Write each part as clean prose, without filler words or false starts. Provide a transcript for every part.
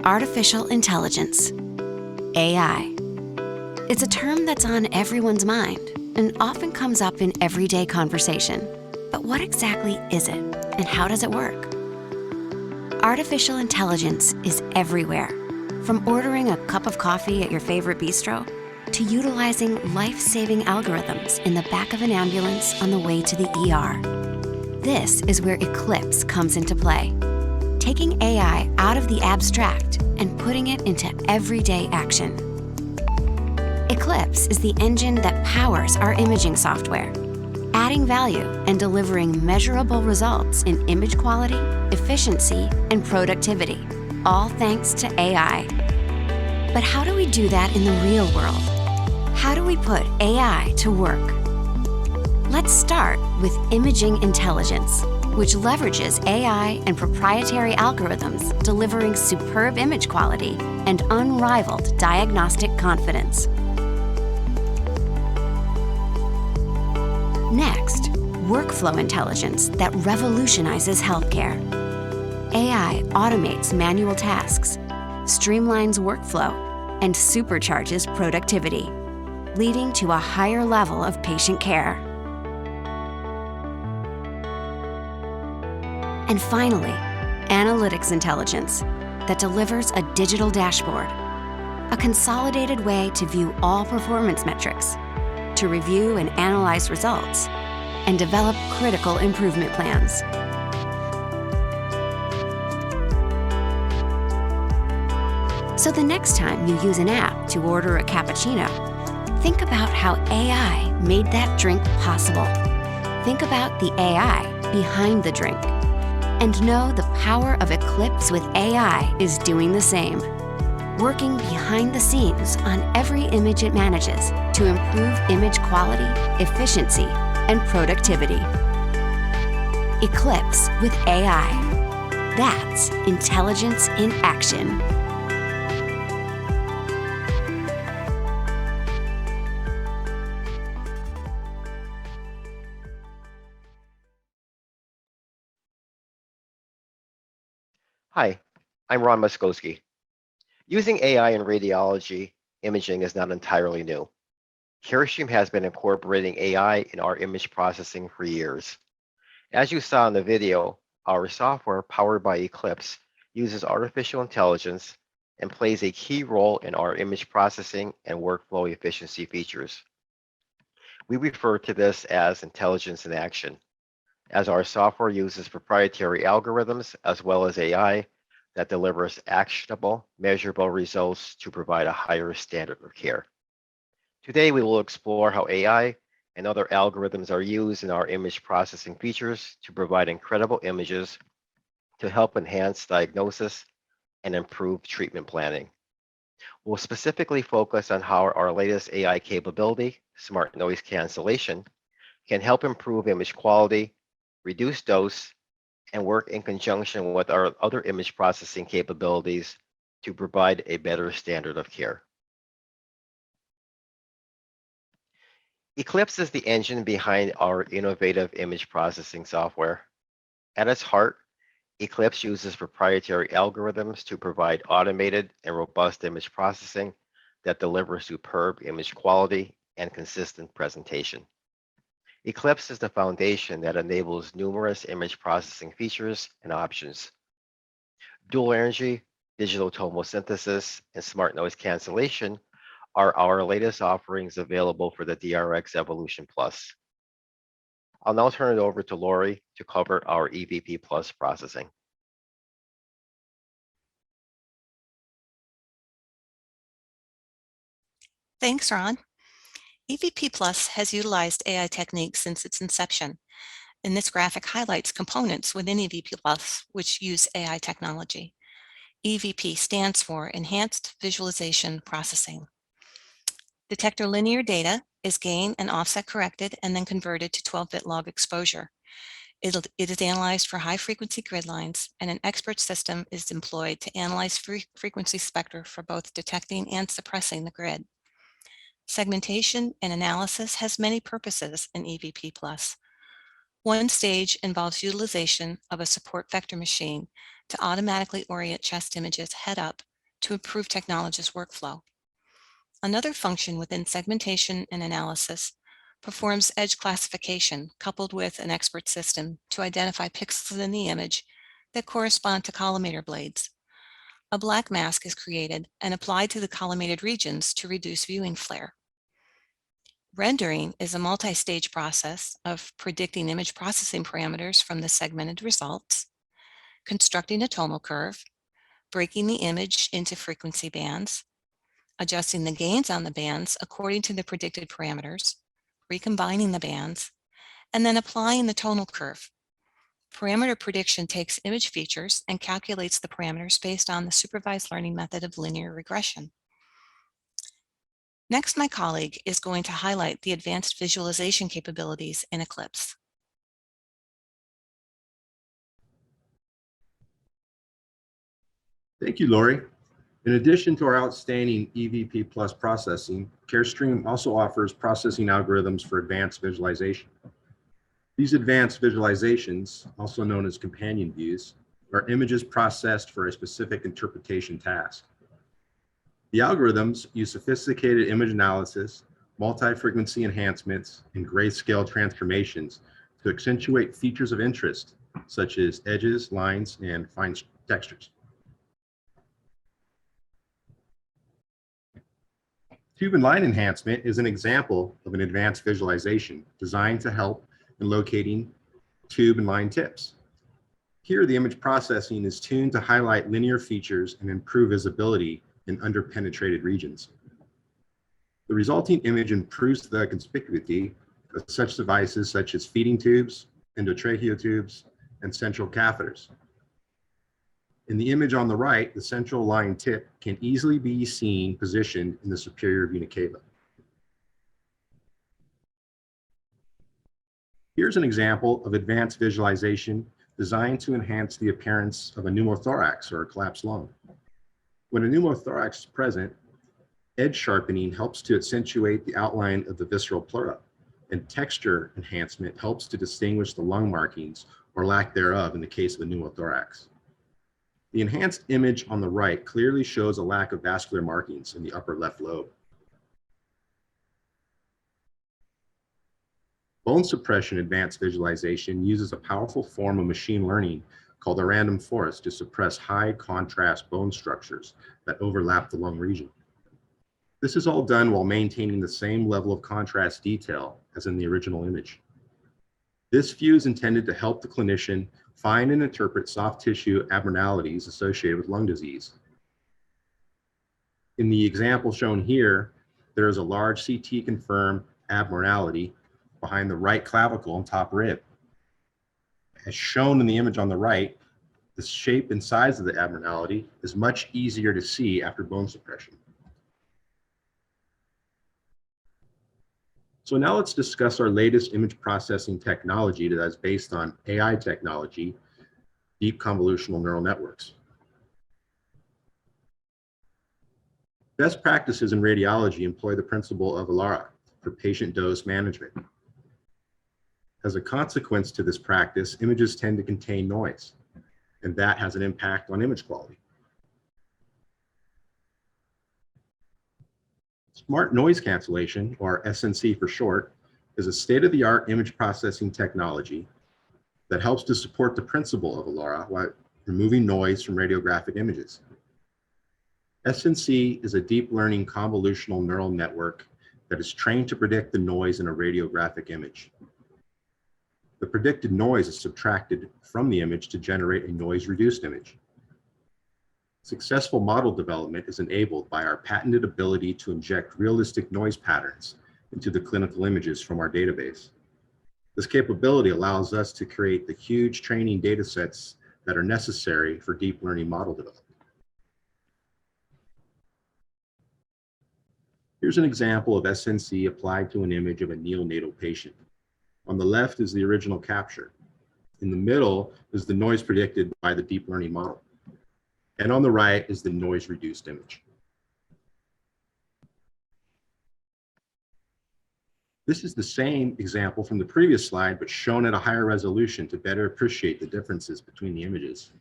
Artificial intelligence, AI. It's a term that's on everyone's mind and often comes up in everyday conversation. But what exactly is it, and how does it work? Artificial intelligence is everywhere, from ordering a cup of coffee at your favorite bistro to utilizing life-saving algorithms in the back of an ambulance on the way to the ER. This is where Eclipse comes into play, taking AI out of the abstract and putting it into everyday action. Eclipse is the engine that powers our imaging software, adding value and delivering measurable results in image quality, efficiency, and productivity, all thanks to AI. But how do we do that in the real world? How do we put AI to work? Let's start with imaging intelligence, which leverages AI and proprietary algorithms, delivering superb image quality and unrivaled diagnostic confidence. Next, workflow intelligence that revolutionizes healthcare. AI automates manual tasks, streamlines workflow, and supercharges productivity, leading to a higher level of patient care. And finally, analytics intelligence that delivers a digital dashboard, a consolidated way to view all performance metrics, to review and analyze results, and develop critical improvement plans. So the next time you use an app to order a cappuccino, think about how AI made that drink possible. Think about the AI behind the drink. And know the power of Eclipse with AI is doing the same, working behind the scenes on every image it manages to improve image quality, efficiency, and productivity. Eclipse with AI. That's intelligence in action. Hi, I'm Ron Muskowski. Using AI in radiology imaging is not entirely new. Carestream has been incorporating AI in our image processing for years. As you saw in the video, our software powered by Eclipse uses artificial intelligence and plays a key role in our image processing and workflow efficiency features. We refer to this as intelligence in action, as our software uses proprietary algorithms as well as AI that delivers actionable, measurable results to provide a higher standard of care. Today, we will explore how AI and other algorithms are used in our image processing features to provide incredible images to help enhance diagnosis and improve treatment planning. We'll specifically focus on how our latest AI capability, Smart Noise Cancellation, can help improve image quality, reduce dose, and work in conjunction with our other image processing capabilities to provide a better standard of care. Eclipse is the engine behind our innovative image processing software. At its heart, Eclipse uses proprietary algorithms to provide automated and robust image processing that delivers superb image quality and consistent presentation. Eclipse is the foundation that enables numerous image processing features and options. Dual energy, digital tomosynthesis, and smart noise cancellation are our latest offerings available for the DRX Evolution Plus. I'll now turn it over to Lori to cover our EVP Plus processing. Thanks, Ron. EVP Plus has utilized AI techniques since its inception, and this graphic highlights components within EVP Plus which use AI technology. EVP stands for Enhanced Visualization Processing. Detector linear data is gain and offset corrected and then converted to 12-bit log exposure. It is analyzed for high-frequency grid lines, and an expert system is employed to analyze frequency spectra for both detecting and suppressing the grid. Segmentation and analysis has many purposes in EVP+. One stage involves utilization of a support vector machine to automatically orient chest images head up to improve technologist workflow. Another function within segmentation and analysis performs edge classification coupled with an expert system to identify pixels in the image that correspond to collimator blades. A black mask is created and applied to the collimated regions to reduce viewing flare. Rendering is a multi-stage process of predicting image processing parameters from the segmented results, constructing a tonal curve, breaking the image into frequency bands, adjusting the gains on the bands according to the predicted parameters, recombining the bands, and then applying the tonal curve. Parameter prediction takes image features and calculates the parameters based on the supervised learning method of linear regression. Next, my colleague is going to highlight the advanced visualization capabilities in Eclipse. Thank you, Lori. In addition to our outstanding EVP Plus processing, Carestream also offers processing algorithms for advanced visualization. These advanced visualizations, also known as companion views, are images processed for a specific interpretation task. The algorithms use sophisticated image analysis, multi-frequency enhancements, and grayscale transformations to accentuate features of interest, such as edges, lines, and fine textures. Tube and line enhancement is an example of an advanced visualization designed to help in locating tube and line tips. Here, the image processing is tuned to highlight linear features and improve visibility in underpenetrated regions. The resulting image improves the conspicuity of such devices such as feeding tubes, endotracheal tubes, and central catheters. In the image on the right, the central line tip can easily be seen positioned in the superior vena cava. Here's an example of advanced visualization designed to enhance the appearance of a pneumothorax or a collapsed lung. When a pneumothorax is present, edge sharpening helps to accentuate the outline of the visceral pleura, and texture enhancement helps to distinguish the lung markings or lack thereof in the case of a pneumothorax. The enhanced image on the right clearly shows a lack of vascular markings in the upper left lobe. Bone suppression advanced visualization uses a powerful form of machine learning called a random forest to suppress high contrast bone structures that overlap the lung region. This is all done while maintaining the same level of contrast detail as in the original image. This view is intended to help the clinician find and interpret soft tissue abnormalities associated with lung disease. In the example shown here, there is a large CT-confirmed abnormality behind the right clavicle and top rib. As shown in the image on the right, the shape and size of the abnormality is much easier to see after bone suppression. So now let's discuss our latest image processing technology that is based on AI technology, deep convolutional neural networks. Best practices in radiology employ the principle of ALARA for patient dose management. As a consequence to this practice, images tend to contain noise, and that has an impact on image quality. Smart noise cancellation, or SNC for short, is a state-of-the-art image processing technology that helps to support the principle of ALARA while removing noise from radiographic images. SNC is a deep learning convolutional neural network that is trained to predict the noise in a radiographic image. The predicted noise is subtracted from the image to generate a noise-reduced image. Successful model development is enabled by our patented ability to inject realistic noise patterns into the clinical images from our database. This capability allows us to create the huge training data sets that are necessary for deep learning model development. Here's an example of SNC applied to an image of a neonatal patient. On the left is the original capture. In the middle is the noise predicted by the deep learning model. And on the right is the noise-reduced image. This is the same example from the previous slide, but shown at a higher resolution to better appreciate the differences between the images.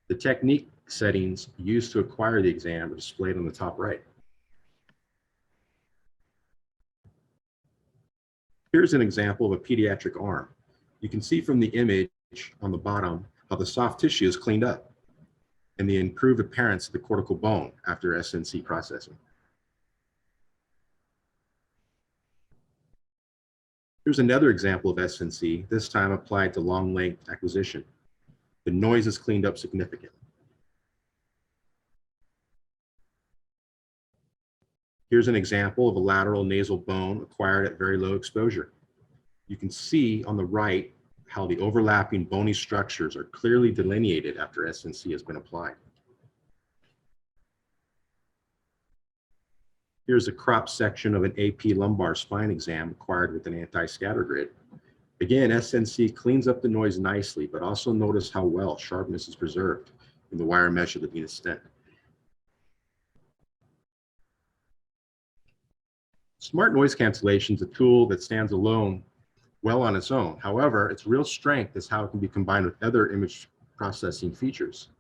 The technique settings used to acquire the exam are displayed on the top right. Here's an example of a pediatric arm. You can see from the image on the bottom how the soft tissue is cleaned up and the improved appearance of the cortical bone after SNC processing. Here's another example of SNC, this time applied to long length acquisition. The noise is cleaned up significantly. Here's an example of a lateral nasal bone acquired at very low exposure. You can see on the right how the overlapping bony structures are clearly delineated after SNC has been applied. Here's a cropped section of an AP lumbar spine exam acquired with an anti-scatter grid. Again, SNC cleans up the noise nicely, but also notice how well sharpness is preserved in the wire mesh of the venous stent. Smart noise cancellation is a tool that stands alone well on its own. However, its real strength is how it can be combined with other image processing features.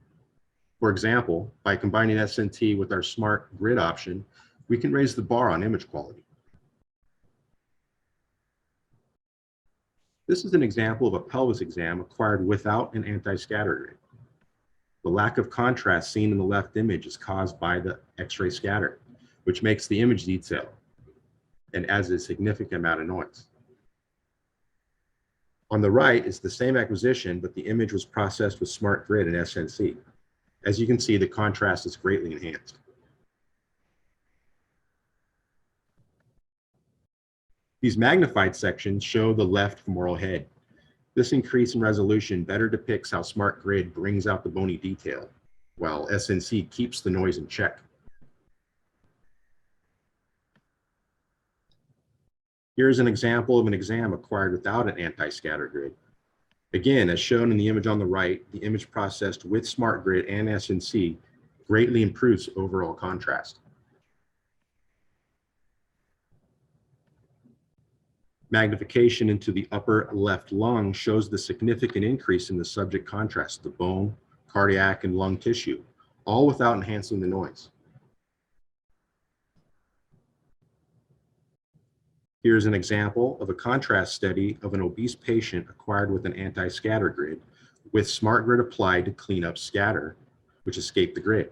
For example, by combining SNT with our smart grid option, we can raise the bar on image quality. This is an example of a pelvis exam acquired without an anti-scatter grid. The lack of contrast seen in the left image is caused by the X-ray scatter, which makes the image detail and adds a significant amount of noise. On the right is the same acquisition, but the image was processed with smart grid and SNC. As you can see, the contrast is greatly enhanced. These magnified sections show the left femoral head. This increase in resolution better depicts how smart grid brings out the bony detail, while SNC keeps the noise in check. Here's an example of an exam acquired without an anti-scatter grid. Again, as shown in the image on the right, the image processed with smart grid and SNC greatly improves overall contrast. Magnification into the upper left lung shows the significant increase in the subject contrast, the bone, cardiac, and lung tissue, all without enhancing the noise. Here's an example of a contrast study of an obese patient acquired with an anti-scatter grid with smart grid applied to clean up scatter, which escaped the grid.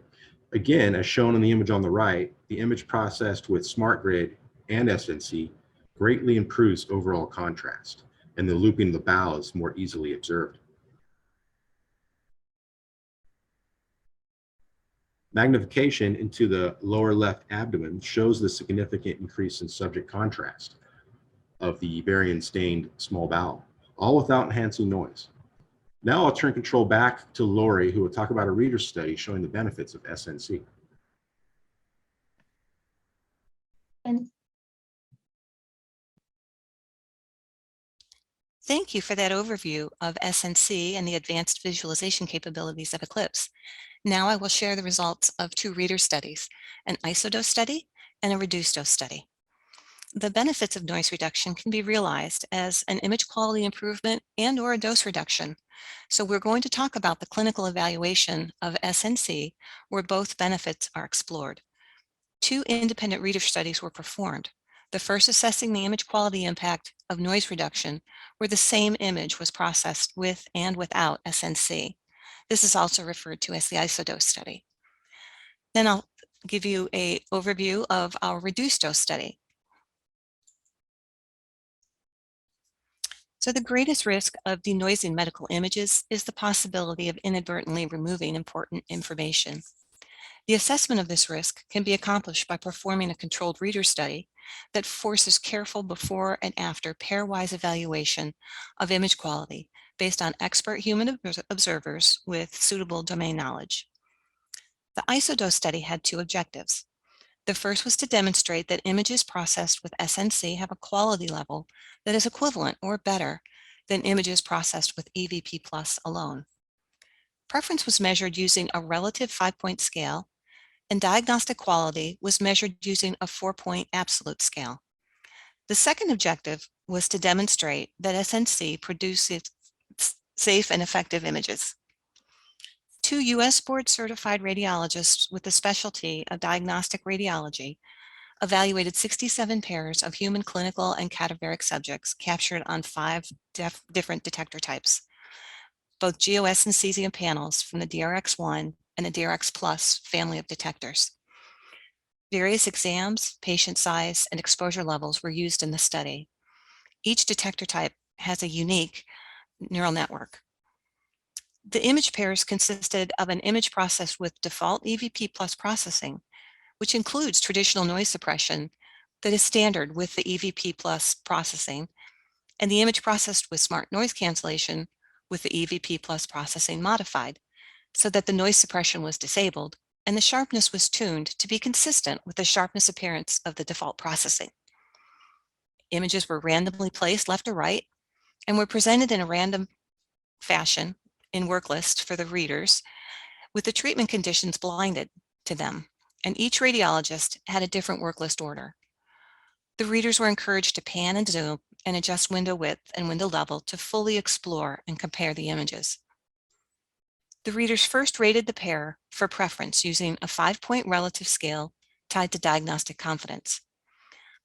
Again, as shown in the image on the right, the image processed with smart grid and SNC greatly improves overall contrast, and the looping of the bowel is more easily observed. Magnification into the lower left abdomen shows the significant increase in subject contrast of the barium stained small bowel, all without enhancing noise. Now I'll turn control back to Lori, who will talk about a reader study showing the benefits of SNC. Thank you for that overview of SNC and the advanced visualization capabilities of Eclipse. Now I will share the results of two reader studies, an Isodose study and a reduced dose study. The benefits of noise reduction can be realized as an image quality improvement and/or a dose reduction. So we're going to talk about the clinical evaluation of SNC, where both benefits are explored. Two independent reader studies were performed. The first assessing the image quality impact of noise reduction, where the same image was processed with and without SNC. This is also referred to as the Isodose study. Then I'll give you an overview of our reduced dose study. So the greatest risk of denoising medical images is the possibility of inadvertently removing important information. The assessment of this risk can be accomplished by performing a controlled reader study that forces careful before and after pairwise evaluation of image quality based on expert human observers with suitable domain knowledge. The Isodose study had two objectives. The first was to demonstrate that images processed with SNC have a quality level that is equivalent or better than images processed with EVP Plus alone. Preference was measured using a relative 5-point scale, and diagnostic quality was measured using a 4-point absolute scale. The second objective was to demonstrate that SNC produces safe and effective images. 2 U.S. board-certified radiologists with the specialty of diagnostic radiology evaluated 67 pairs of human clinical and cadaveric subjects captured on 5 different detector types, both GOS and cesium panels from the DRX1 and the DRX Plus family of detectors. Various exams, patient size, and exposure levels were used in the study. Each detector type has a unique neural network. The image pairs consisted of an image processed with default EVP plus processing, which includes traditional noise suppression that is standard with the EVP plus processing, and the image processed with smart noise cancellation with the EVP plus processing modified, so that the noise suppression was disabled and the sharpness was tuned to be consistent with the sharpness appearance of the default processing. Images were randomly placed left or right and were presented in a random fashion in work list for the readers, with the treatment conditions blinded to them, and each radiologist had a different work list order. The readers were encouraged to pan and zoom and adjust window width and window level to fully explore and compare the images. The readers first rated the pair for preference using a 5-point relative scale tied to diagnostic confidence.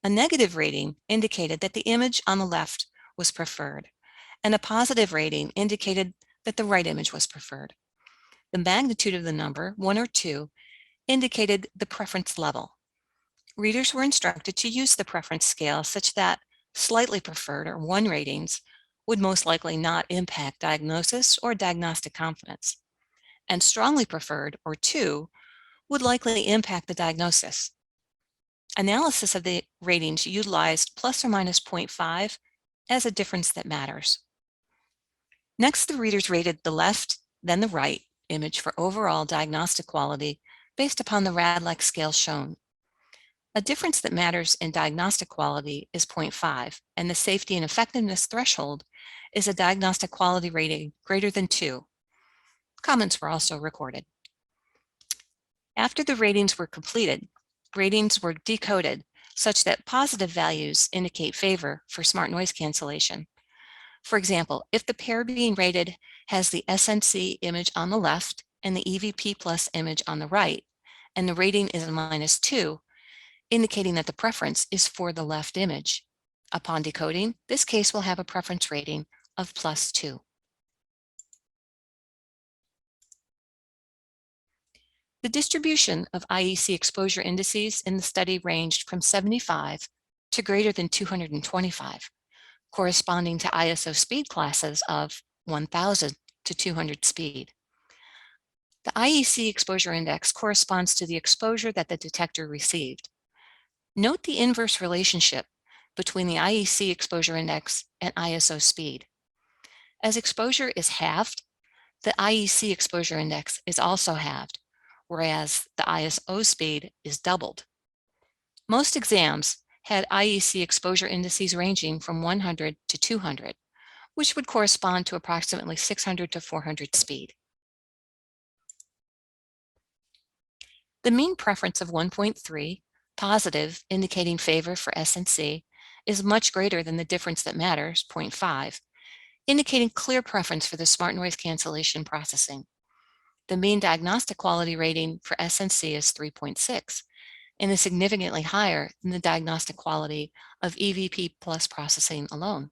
A negative rating indicated that the image on the left was preferred, and a positive rating indicated that the right image was preferred. The magnitude of the number, 1 or 2, indicated the preference level. Readers were instructed to use the preference scale such that slightly preferred, or 1 ratings, would most likely not impact diagnosis or diagnostic confidence, and strongly preferred, or 2, would likely impact the diagnosis. Analysis of the ratings utilized plus or minus 0.5 as a difference that matters. Next, the readers rated the left, then the right image for overall diagnostic quality based upon the RADLEX scale shown. A difference that matters in diagnostic quality is 0.5, and the safety and effectiveness threshold is a diagnostic quality rating greater than 2. Comments were also recorded. After the ratings were completed, ratings were decoded such that positive values indicate favor for smart noise cancellation. For example, if the pair being rated has the SNC image on the left and the EVP plus image on the right, and the rating is a -2, indicating that the preference is for the left image. Upon decoding, this case will have a preference rating of +2. The distribution of IEC exposure indices in the study ranged from 75 to greater than 225, corresponding to ISO speed classes of 1000 to 200 speed. The IEC exposure index corresponds to the exposure that the detector received. Note the inverse relationship between the IEC exposure index and ISO speed. As exposure is halved, the IEC exposure index is also halved, whereas the ISO speed is doubled. Most exams had IEC exposure indices ranging from 100 to 200, which would correspond to approximately 600 to 400 speed. The mean preference of 1.3, positive, indicating favor for SNC, is much greater than the difference that matters, 0.5, indicating clear preference for the smart noise cancellation processing. The mean diagnostic quality rating for SNC is 3.6, and is significantly higher than the diagnostic quality of EVP plus processing alone.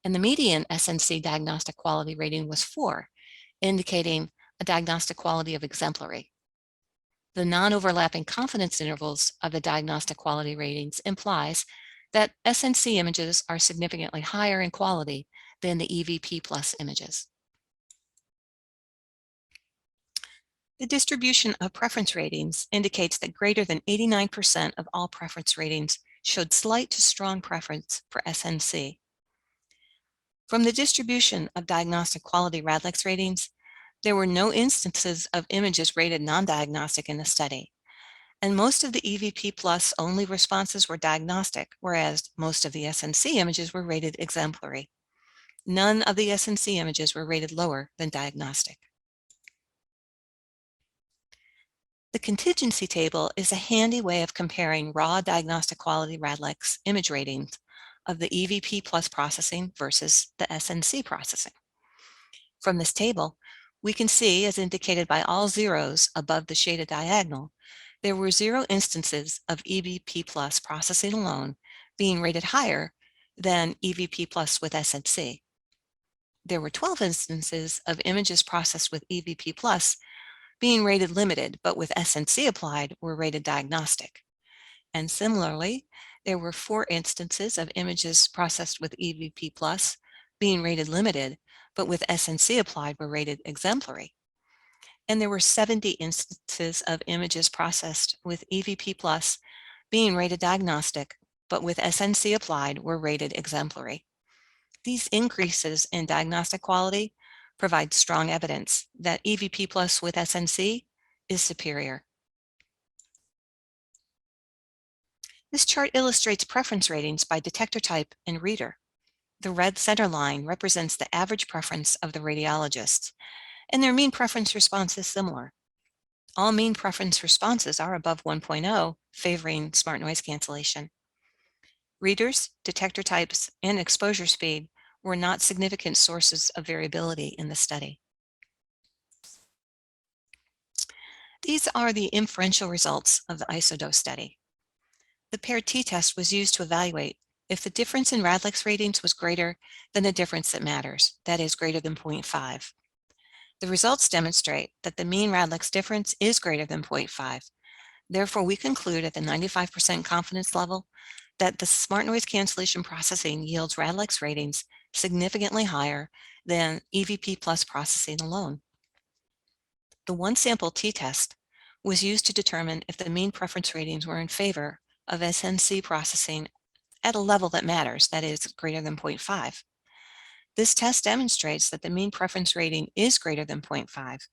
And the median SNC diagnostic quality rating was 4, indicating a diagnostic quality of exemplary. The non-overlapping confidence intervals of the diagnostic quality ratings implies that SNC images are significantly higher in quality than the EVP plus images. The distribution of preference ratings indicates that greater than 89% of all preference ratings showed slight to strong preference for SNC. From the distribution of diagnostic quality RADLEX ratings, there were no instances of images rated non-diagnostic in the study, and most of the EVP plus only responses were diagnostic, whereas most of the SNC images were rated exemplary. None of the SNC images were rated lower than diagnostic. The contingency table is a handy way of comparing raw diagnostic quality RADLEX image ratings of the EVP plus processing versus the SNC processing. From this table, We can see, as indicated by all zeros above the shaded diagonal, there were 0 instances of EVP plus processing alone being rated higher than EVP plus with SNC. There were 12 instances of images processed with EVP plus being rated limited, but with SNC applied were rated diagnostic. And similarly, there were 4 instances of images processed with EVP plus being rated limited, but with SNC applied were rated exemplary. And there were 70 instances of images processed with EVP plus being rated diagnostic, but with SNC applied were rated exemplary. These increases in diagnostic quality provide strong evidence that EVP plus with SNC is superior. This chart illustrates preference ratings by detector type and reader. The red center line represents the average preference of the radiologists, and their mean preference response is similar. All mean preference responses are above 1.0, favoring smart noise cancellation. Readers, detector types, and exposure speed were not significant sources of variability in the study. These are the inferential results of the Isodose study. The paired t-test was used to evaluate if the difference in Radlix ratings was greater than the difference that matters, that is greater than 0.5. The results demonstrate that the mean Radlix difference is greater than 0.5. Therefore, we conclude at the 95% confidence level that the smart noise cancellation processing yields Radlix ratings significantly higher than EVP plus processing alone. The one sample t-test was used to determine if the mean preference ratings were in favor of SNC processing at a level that matters, that is greater than 0.5. This test demonstrates that the mean preference rating is greater than 0.5,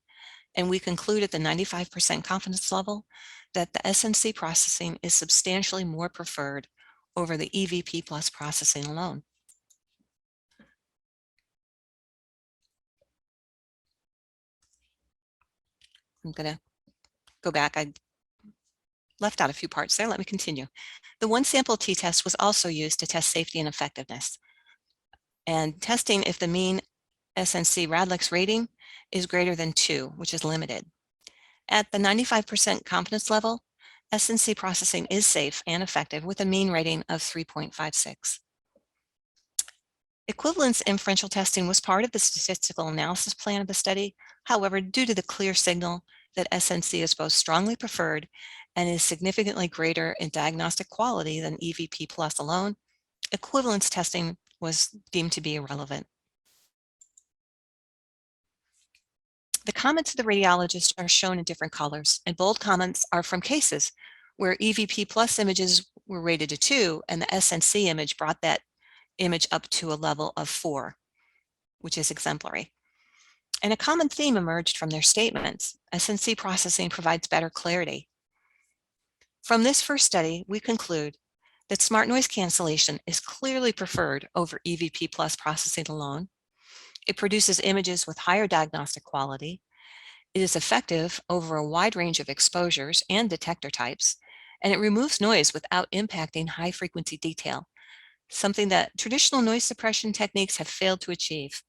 and we conclude at the 95% confidence level that the SNC processing is substantially more preferred over the EVP plus processing alone. I'm going to go back. I left out a few parts there. Let me continue. The one sample t-test was also used to test safety and effectiveness, and testing if the mean SNC Radlix rating is greater than 2, which is limited. At the 95% confidence level, SNC processing is safe and effective with a mean rating of 3.56. Equivalence inferential testing was part of the statistical analysis plan of the study. However, due to the clear signal that SNC is both strongly preferred and is significantly greater in diagnostic quality than EVP plus alone, equivalence testing was deemed to be irrelevant. The comments of the radiologist are shown in different colors, and bold comments are from cases where EVP plus images were rated a 2 and the SNC image brought that image up to a level of 4, which is exemplary. And a common theme emerged from their statements: SNC processing provides better clarity. From this first study, we conclude that smart noise cancellation is clearly preferred over EVP plus processing alone. It produces images with higher diagnostic quality. It is effective over a wide range of exposures and detector types, and it removes noise without impacting high-frequency detail, something that traditional noise suppression techniques have failed to achieve.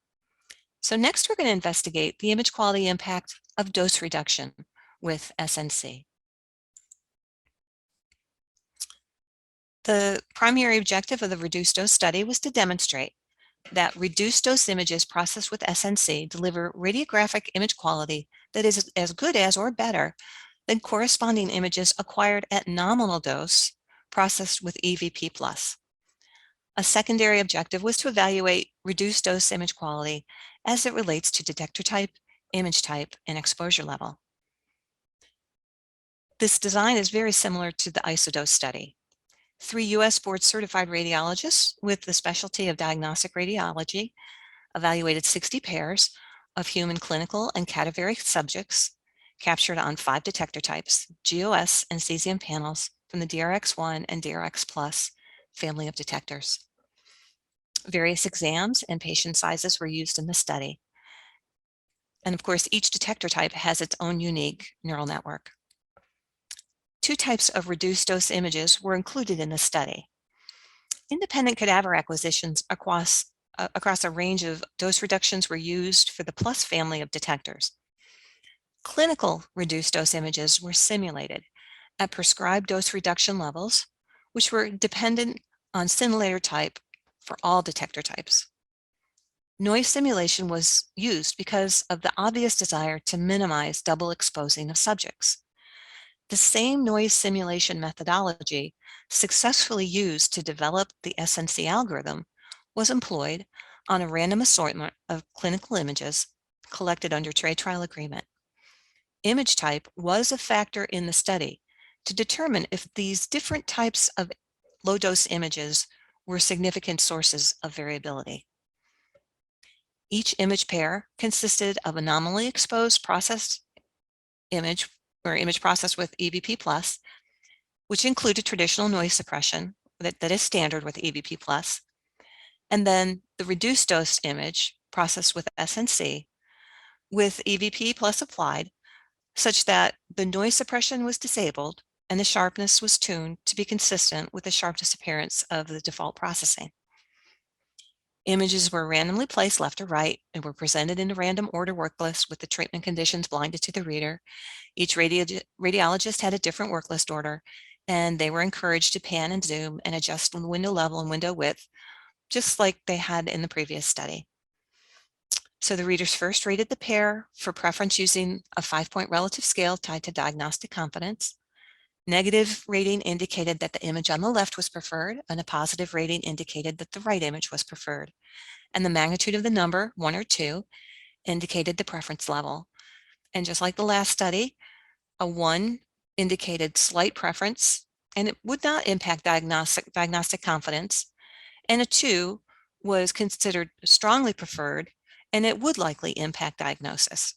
So next, we're going to investigate the image quality impact of dose reduction with SNC. The primary objective of the reduced dose study was to demonstrate that reduced dose images processed with SNC deliver radiographic image quality that is as good as or better than corresponding images acquired at nominal dose processed with EVP plus. A secondary objective was to evaluate reduced dose image quality as it relates to detector type, image type, and exposure level. This design is very similar to the Isodose study. 3 U.S. board-certified radiologists with the specialty of diagnostic radiology evaluated 60 pairs of human clinical and cadaveric subjects captured on 5 detector types, GOS and cesium panels from the DRX1 and DRX Plus family of detectors. Various exams and patient sizes were used in the study. And of course, each detector type has its own unique neural network. 2 types of reduced dose images were included in the study: independent cadaver acquisitions across across a range of dose reductions were used for the Plus family of detectors. Clinical reduced dose images were simulated at prescribed dose reduction levels, which were dependent on scintillator type for all detector types. Noise simulation was used because of the obvious desire to minimize double exposing of subjects. The same noise simulation methodology successfully used to develop the SNC algorithm was employed on a random assortment of clinical images collected under trade trial agreement. Image type was a factor in the study to determine if these different types of low-dose images were significant sources of variability. Each image pair consisted of a nominally exposed processed image or image processed with EVP+, which included traditional noise suppression that is standard with EVP+, and then the reduced dose image processed with SNC with EVP+ applied, such that the noise suppression was disabled and the sharpness was tuned to be consistent with the sharp disappearance of the default processing. Images were randomly placed left or right and were presented in a random order work list with the treatment conditions blinded to the reader. Each radiologist had a different work list order, and they were encouraged to pan and zoom and adjust the window level and window width, just like they had in the previous study. So the readers first rated the pair for preference using a 5-point relative scale tied to diagnostic confidence. Negative rating indicated that the image on the left was preferred, and a positive rating indicated that the right image was preferred. And the magnitude of the number, 1 or 2, indicated the preference level. And just like the last study, a 1 indicated slight preference, and it would not impact diagnostic confidence, and a 2 was considered strongly preferred, and it would likely impact diagnosis.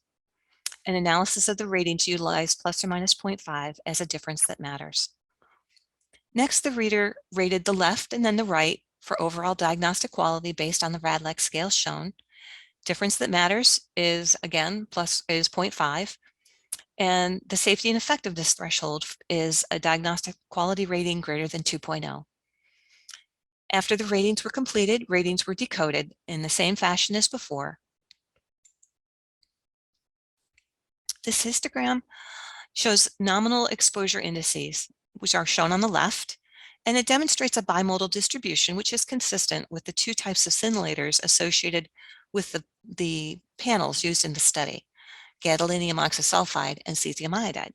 An analysis of the ratings utilized plus or minus 0.5 as a difference that matters. Next, the reader rated the left and then the right for overall diagnostic quality based on the RADLEX scale shown. Difference that matters is, again, is 0.5, and the safety and effectiveness threshold is a diagnostic quality rating greater than 2.0. After the ratings were completed, ratings were decoded in the same fashion as before. This histogram shows nominal exposure indices, which are shown on the left, and it demonstrates a bimodal distribution, which is consistent with the two types of scintillators associated with the panels used in the study, gadolinium oxysulfide and cesium iodide.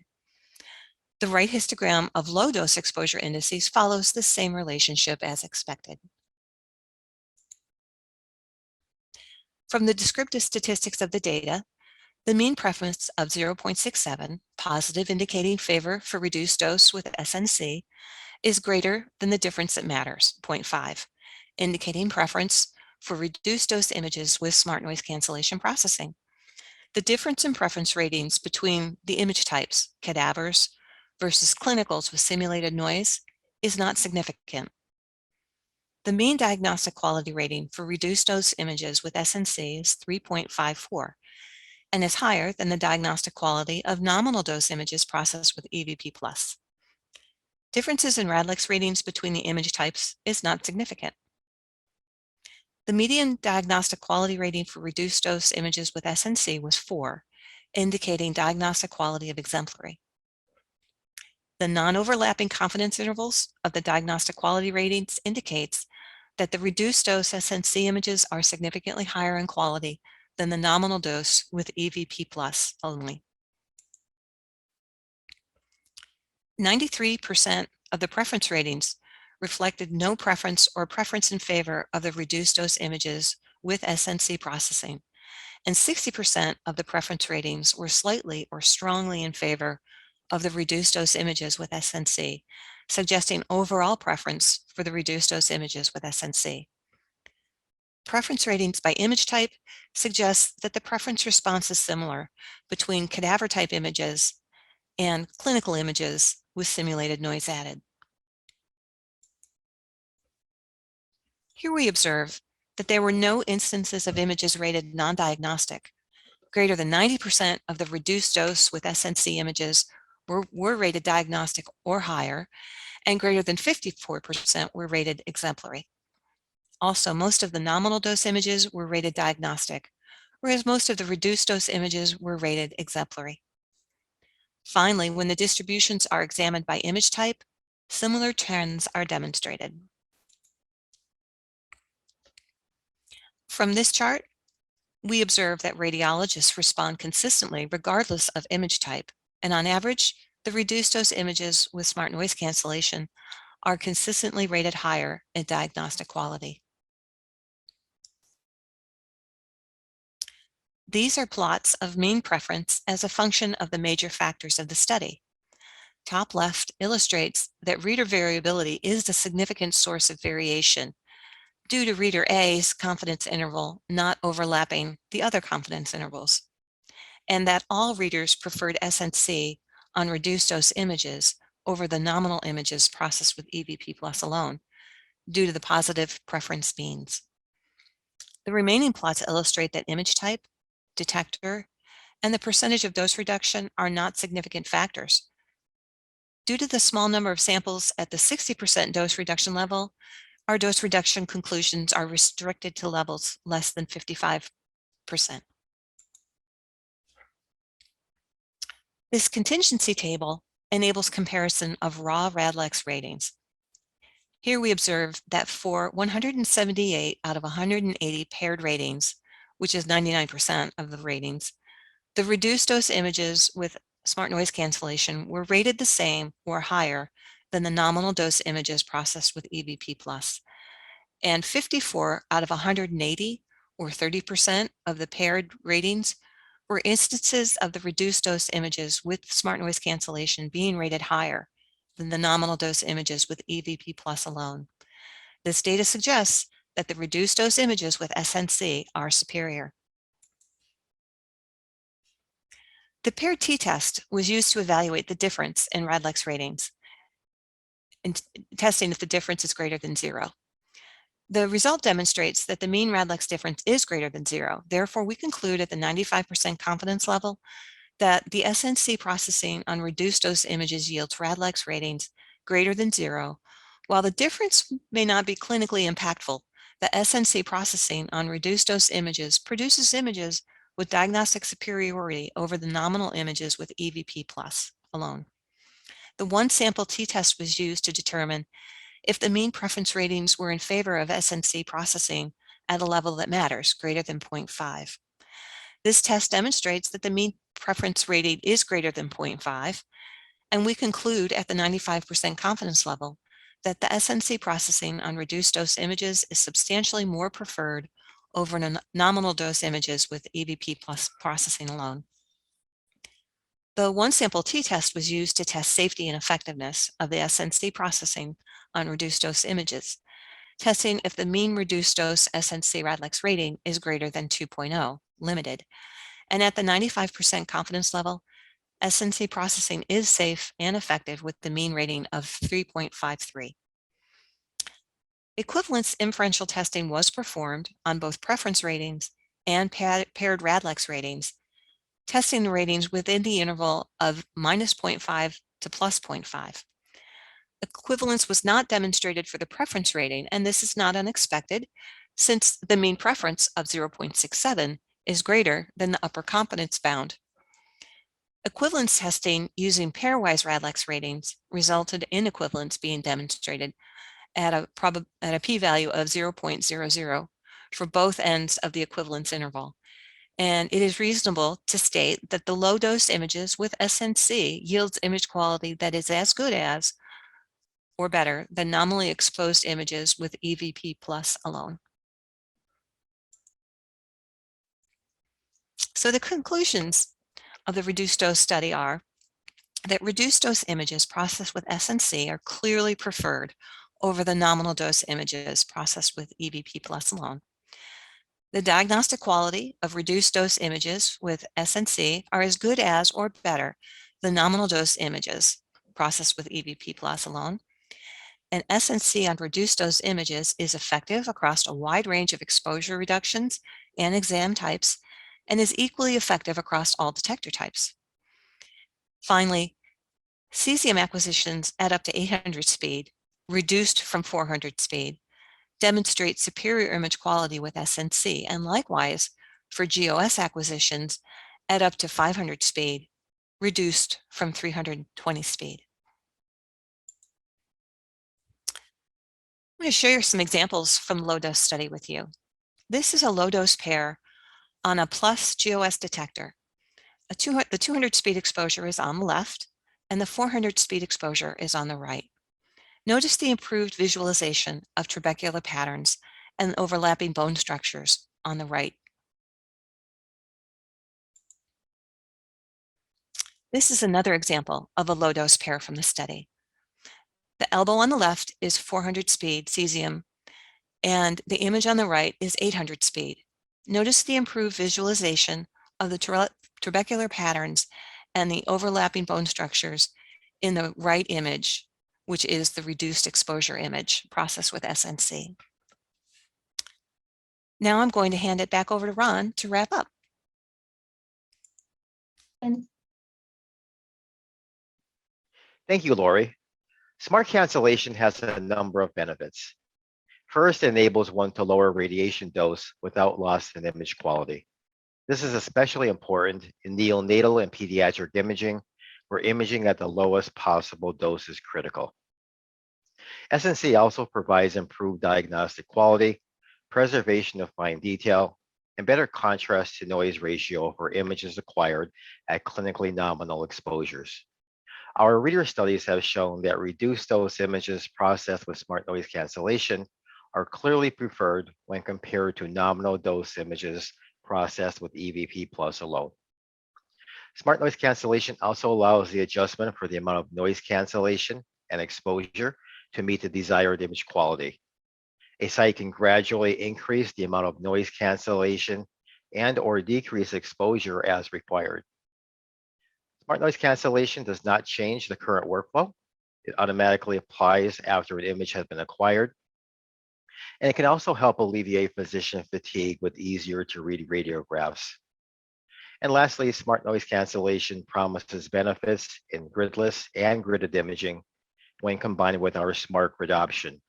The right histogram of low-dose exposure indices follows the same relationship as expected. From the descriptive statistics of the data, the mean preference of 0.67, positive indicating favor for reduced dose with SNC, is greater than the difference that matters, 0.5, indicating preference for reduced dose images with smart noise cancellation processing. The difference in preference ratings between the image types, cadavers versus clinicals with simulated noise, is not significant. The mean diagnostic quality rating for reduced dose images with SNC is 3.54, and is higher than the diagnostic quality of nominal dose images processed with EVP+. Differences in RADLEX ratings between the image types is not significant. The median diagnostic quality rating for reduced dose images with SNC was 4, indicating diagnostic quality of exemplary. The non-overlapping confidence intervals of the diagnostic quality ratings indicates that the reduced dose SNC images are significantly higher in quality than the nominal dose with EVP+ only. 93% of the preference ratings reflected no preference or preference in favor of the reduced dose images with SNC processing, and 60% of the preference ratings were slightly or strongly in favor of the reduced dose images with SNC, suggesting overall preference for the reduced dose images with SNC. Preference ratings by image type suggest that the preference response is similar between cadaver type images and clinical images with simulated noise added. Here we observe that there were no instances of images rated non-diagnostic. Greater than 90% of the reduced dose with SNC images were rated diagnostic or higher, and greater than 54% were rated exemplary. Also, most of the nominal dose images were rated diagnostic, whereas most of the reduced dose images were rated exemplary. Finally, when the distributions are examined by image type, similar trends are demonstrated. From this chart, we observe that radiologists respond consistently regardless of image type, and on average, the reduced dose images with smart noise cancellation are consistently rated higher in diagnostic quality. These are plots of mean preference as a function of the major factors of the study. Top left illustrates that reader variability is a significant source of variation due to reader A's confidence interval not overlapping the other confidence intervals, and that all readers preferred SNC on reduced dose images over the nominal images processed with EVP plus alone due to the positive preference means. The remaining plots illustrate that image type, detector, and the percentage of dose reduction are not significant factors. Due to the small number of samples at the 60% dose reduction level, our dose reduction conclusions are restricted to levels less than 55%. This contingency table enables comparison of raw RADLEX ratings. Here we observe that for 178 out of 180 paired ratings, which is 99% of the ratings, the reduced dose images with smart noise cancellation were rated the same or higher than the nominal dose images processed with EVP+. And 54 out of 180, or 30% of the paired ratings, were instances of the reduced dose images with smart noise cancellation being rated higher than the nominal dose images with EVP+ alone. This data suggests that the reduced dose images with SNC are superior. The paired t-test was used to evaluate the difference in RADLEX ratings and testing if the difference is greater than 0. The result demonstrates that the mean RADLEX difference is greater than 0. Therefore, we conclude at the 95% confidence level that the SNC processing on reduced dose images yields RADLEX ratings greater than 0. While the difference may not be clinically impactful, the SNC processing on reduced dose images produces images with diagnostic superiority over the nominal images with EVP+ alone. The one sample t-test was used to determine if the mean preference ratings were in favor of SNC processing at a level that matters, greater than 0.5. This test demonstrates that the mean preference rating is greater than 0.5, and we conclude at the 95% confidence level that the SNC processing on reduced dose images is substantially more preferred over nominal dose images with EVP+ processing alone. The one sample t-test was used to test safety and effectiveness of the SNC processing on reduced dose images, testing if the mean reduced dose SNC RADLEX rating is greater than 2.0, limited. And at the 95% confidence level, SNC processing is safe and effective with the mean rating of 3.53. Equivalence inferential testing was performed on both preference ratings and paired RADLEX ratings, testing the ratings within the interval of -0.5 to +0.5. Equivalence was not demonstrated for the preference rating, and this is not unexpected since the mean preference of 0.67 is greater than the upper confidence bound. Equivalence testing using pairwise RADLEX ratings resulted in equivalence being demonstrated at a p-value of 0.00 for both ends of the equivalence interval. And it is reasonable to state that the low-dose images with SNC yields image quality that is as good as or better than nominally exposed images with EVP+ alone. So the conclusions of the reduced dose study are that reduced dose images processed with SNC are clearly preferred over the nominal dose images processed with EVP+ alone. The diagnostic quality of reduced dose images with SNC are as good as or better than nominal dose images processed with EVP+ alone. And SNC on reduced dose images is effective across a wide range of exposure reductions and exam types, and is equally effective across all detector types. Finally, cesium acquisitions at up to 800 speed, reduced from 400 speed, demonstrate superior image quality with SNC, and likewise for GOS acquisitions at up to 500 speed, reduced from 320 speed. I'm going to share some examples from the low-dose study with you. This is a low-dose pair on a plus GOS detector. The 200 speed exposure is on the left, and the 400 speed exposure is on the right. Notice the improved visualization of trabecular patterns and overlapping bone structures on the right. This is another example of a low-dose pair from the study. The elbow on the left is 400 speed cesium, and the image on the right is 800 speed. Notice the improved visualization of the trabecular patterns and the overlapping bone structures in the right image, which is the reduced exposure image processed with SNC. Now I'm going to hand it back over to Ron to wrap up. Thank you, Lori. Smart cancellation has a number of benefits. First, it enables one to lower radiation dose without loss in image quality. This is especially important in neonatal and pediatric imaging, where imaging at the lowest possible dose is critical. SNC also provides improved diagnostic quality, preservation of fine detail, and better contrast to noise ratio for images acquired at clinically nominal exposures. Our reader studies have shown that reduced dose images processed with smart noise cancellation are clearly preferred when compared to nominal dose images processed with EVP Plus alone. Smart noise cancellation also allows the adjustment for the amount of noise cancellation and exposure to meet the desired image quality. A site can gradually increase the amount of noise cancellation and/or decrease exposure as required. Smart noise cancellation does not change the current workflow. It automatically applies after an image has been acquired. And it can also help alleviate physician fatigue with easier to read radiographs. And lastly, smart noise cancellation promises benefits in gridless and gridded imaging when combined with our smart grid option,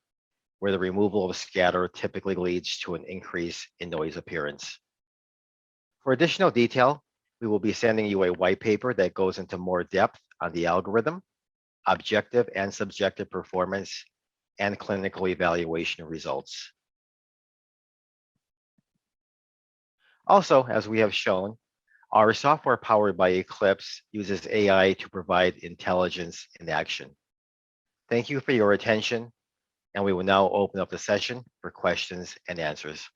where the removal of scatter typically leads to an increase in noise appearance. For additional detail, we will be sending you a white paper that goes into more depth on the algorithm, objective and subjective performance, and clinical evaluation results. Also, as we have shown, our software powered by Eclipse uses AI to provide intelligence in action. Thank you for your attention, and we will now open up the session for questions and answers.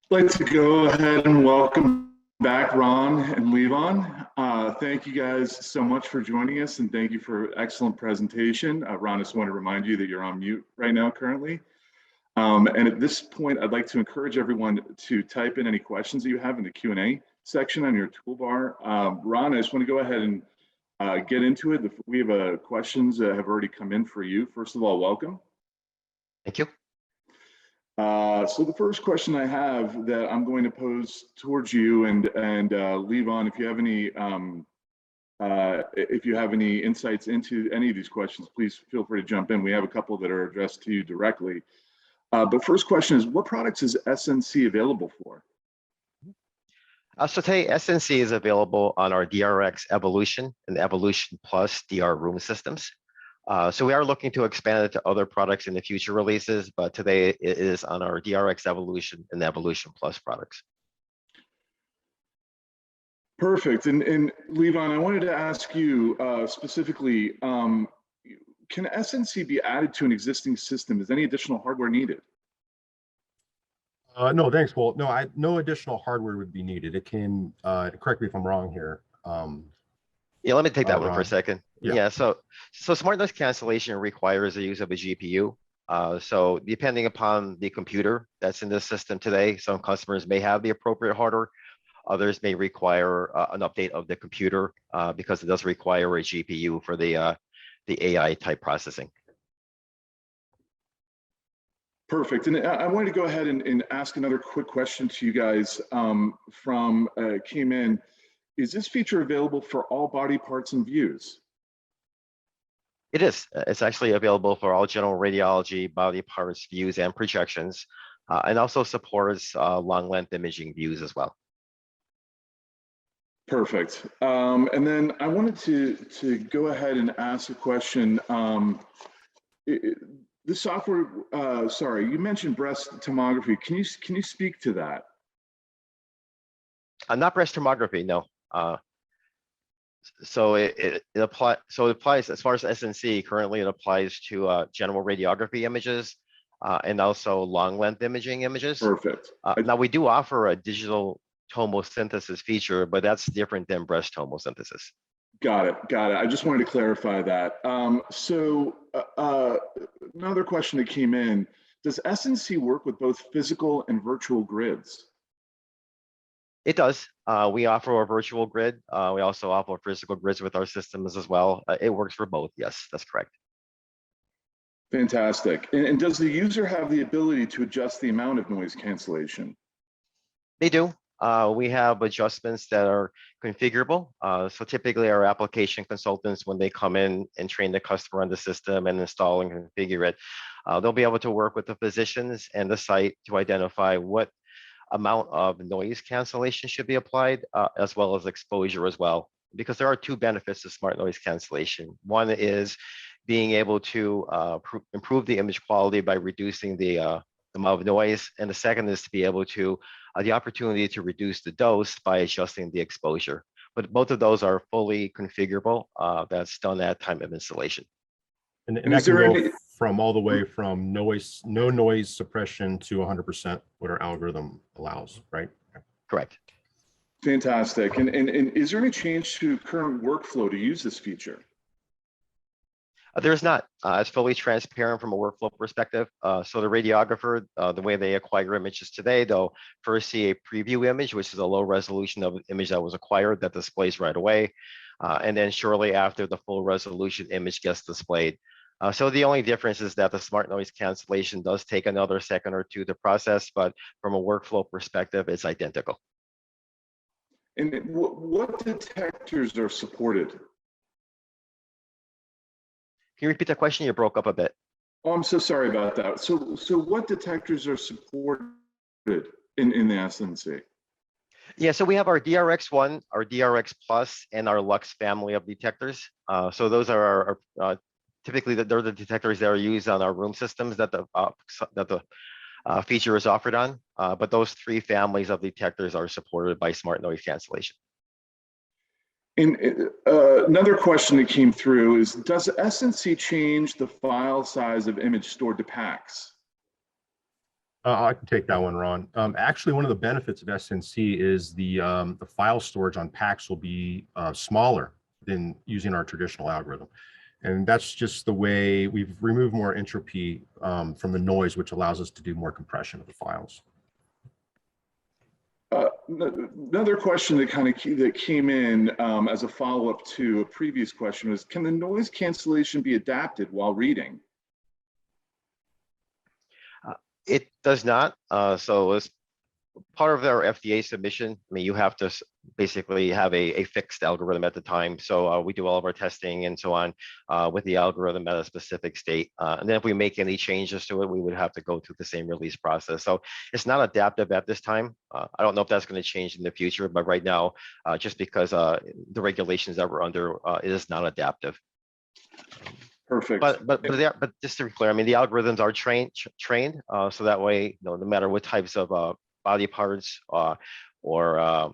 I'd like to go ahead and welcome back Ron and Levon. Thank you guys so much for joining us, and thank you for excellent presentation. Ron, I just want to remind you that you're on mute right now currently. And at this point, I'd like to encourage everyone to type in any questions that you have in the Q&A section on your toolbar. Ron, I just want to go ahead and get into it. We have questions that have already come in for you. First of all, welcome. Thank you. So the first question I have that I'm going to pose towards you and Levon, if you have any insights into any of these questions, please feel free to jump in. We have a couple that are addressed to you directly. But first question is, what products is SNC available for? So today, SNC is available on our DRX Evolution and Evolution Plus DR room systems. So we are looking to expand it to other products in the future releases, but today it is on our DRX Evolution and Evolution Plus products. Perfect. And Levon, I wanted to ask you specifically, can SNC be added to an existing system? Is any additional hardware needed? No, thanks, Walt. No, no additional hardware would be needed. It can, correct me if I'm wrong here. Yeah, let me take that one for a second. Yeah. So smart noise cancellation requires the use of a GPU. So depending upon the computer that's in the system today, some customers may have the appropriate hardware. Others may require an update of the computer because it does require a GPU for the AI type processing. Perfect. And I wanted to go ahead and ask another quick question to you guys came in. Is this feature available for all body parts and views? It is. It's actually available for all general radiology, body parts, views, and projections, and also supports long length imaging views as well. Perfect. And then I wanted to go ahead and ask a question. The software, sorry, you mentioned breast tomography. Can you speak to that? Not breast tomography, no. So it applies as far as SNC. Currently, it applies to general radiography images and also long length imaging images. Perfect. Now we do offer a digital tomosynthesis feature, but that's different than breast tomosynthesis. Got it. Got it. I just wanted to clarify that. Another question that came in, does SNC work with both physical and virtual grids? It does. We offer a virtual grid. We also offer physical grids with our systems as well. It works for both. Yes, that's correct. Fantastic. And does the user have the ability to adjust the amount of noise cancellation? They do. We have adjustments that are configurable. So typically our application consultants, when they come in and train the customer on the system and install and configure it, they'll be able to work with the physicians and the site to identify what amount of noise cancellation should be applied, as well as exposure as well. Because there are two benefits to smart noise cancellation. One is being able to improve the image quality by reducing the amount of noise. And the second is to be able to the opportunity to reduce the dose by adjusting the exposure. But both of those are fully configurable. That's done at time of installation. And that can go from all the way from no noise suppression to 100%, what our algorithm allows, right? Correct. Fantastic. And is there any change to current workflow to use this feature? There's not. It's fully transparent from a workflow perspective. So the radiographer, the way they acquire images today, they'll first see a preview image, which is a low resolution of image that was acquired that displays right away. And then shortly after, the full resolution image gets displayed. So the only difference is that the smart noise cancellation does take another second or two to process, but from a workflow perspective, it's identical. And what detectors are supported? Can you repeat the question? You broke up a bit. Oh, I'm so sorry about that. So what detectors are supported in the SNC? Yeah, so we have our DRX1, our DRX Plus, and our Lux family of detectors. So those are our typically they're the detectors that are used on our room systems that the feature is offered on. But those three families of detectors are supported by smart noise cancellation. And another question that came through is, does SNC change the file size of image stored to PACS? I can take that one, Ron. Actually, one of the benefits of SNC is the file storage on PACS will be smaller than using our traditional algorithm. And that's just the way we've removed more entropy from the noise, which allows us to do more compression of the files. Another question that came in as a follow-up to a previous question was, can the noise cancellation be adapted while reading? It does not. So as part of our FDA submission, I mean, you have to basically have a fixed algorithm at the time. So we do all of our testing and so on with the algorithm at a specific state. And then if we make any changes to it, we would have to go through the same release process. So it's not adaptive at this time. I don't know if that's going to change in the future, but right now, just because the regulations that we're under, it is not adaptive. Perfect. But just to be clear, I mean, the algorithms are trained, so that way, no matter what types of body parts or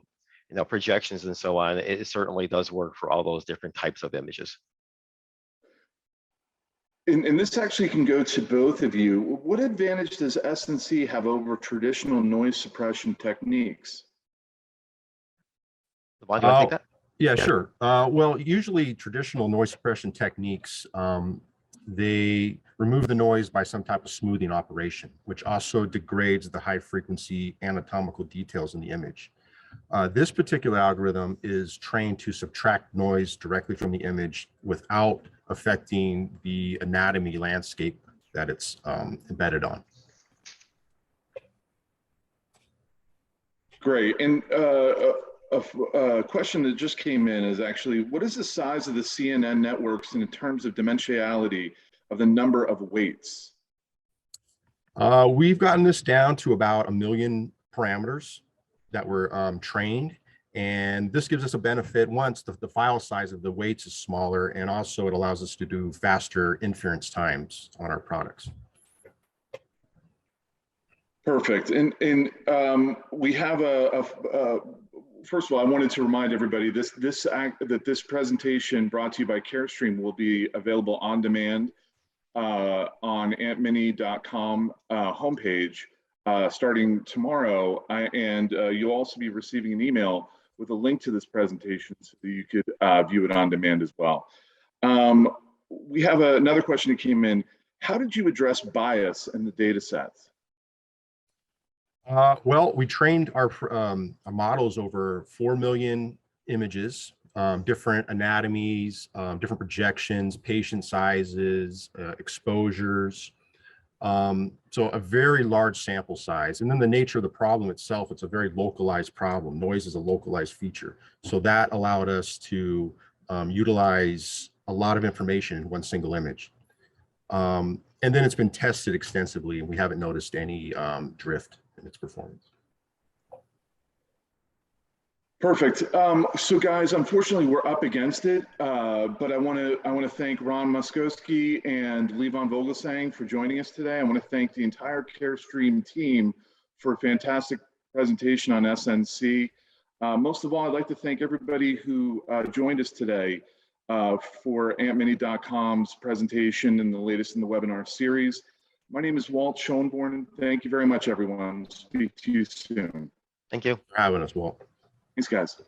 projections and so on, it certainly does work for all those different types of images. And this actually can go to both of you. What advantage does SNC have over traditional noise suppression techniques? Devon, do you want to take that? Yeah, sure. Well, usually traditional noise suppression techniques, they remove the noise by some type of smoothing operation, which also degrades the high frequency anatomical details in the image. This particular algorithm is trained to subtract noise directly from the image without affecting the anatomy landscape that it's embedded on. Great. And a question that just came in is actually, what is the size of the CNN networks in terms of dimensionality of the number of weights? We've gotten this down to about 1 million parameters that were trained. And this gives us a benefit once the file size of the weights is smaller, and also it allows us to do faster inference times on our products. Perfect. And we have first of all, I wanted to remind everybody that this presentation brought to you by Carestream will be available on demand on antmini.com homepage starting tomorrow. And you'll also be receiving an email with a link to this presentation so that you could view it on demand as well. We have another question that came in. How did you address bias in the data sets? Well, we trained our models over 4 million images, different anatomies, different projections, patient sizes, exposures. So a very large sample size. And then the nature of the problem itself, it's a very localized problem. Noise is a localized feature. So that allowed us to utilize a lot of information in one single image. And then it's been tested extensively, and we haven't noticed any drift in its performance. Perfect. So guys, unfortunately, we're up against it, but I want to thank Ron Muskowski and Levon Vogelsang for joining us today. I want to thank the entire Carestream team for a fantastic presentation on SNC. Most of all, I'd like to thank everybody who joined us today for antmini.com's presentation and the latest in the webinar series. My name is Walt Schoenborn. Thank you very much, everyone. Speak to you soon. Thank you For having us, Walt. Thanks, guys.